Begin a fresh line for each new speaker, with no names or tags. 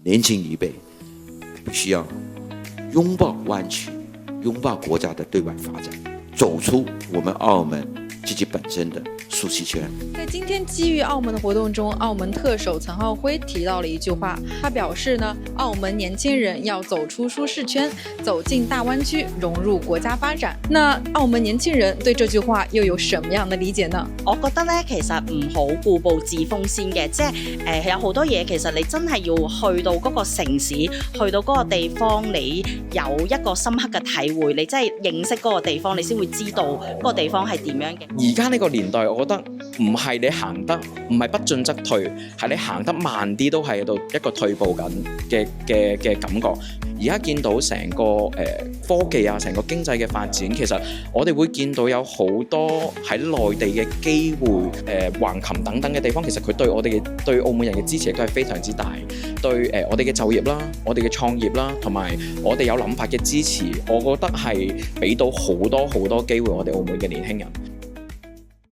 年輕一輩必須要擁抱灣區，擁抱國家的對外發展，走出我們澳門自己本身的舒適圈。
在今天基於澳門的活動中，澳門特首岑浩輝提到了一句話，他表示呢，澳門年輕人要走出舒適圈，走進大灣區，融入國家發展。那澳門年輕人對這句話又有什麼樣的理解呢？
我覺得咧，其實唔好固步自封先嘅，即係有好多嘢，其實你真係要去到嗰個城市，去到嗰個地方，你有一個深刻嘅體會，你真係認識嗰個地方，你先會知道嗰個地方係點樣嘅。
而家呢個年代，我覺得唔係你行得，唔係不進則退，係你行得慢啲都係喺度一個退步緊嘅感覺。而家見到成個科技啊，成個經濟嘅發展，其實我哋會見到有好多喺內地嘅機會，橫琴等等嘅地方，其實佢對澳門人嘅支持都係非常之大，對我哋嘅就業啦，我哋嘅創業啦，同埋我哋有諗法嘅支持，我覺得係俾到好多機會我哋澳門嘅年輕人。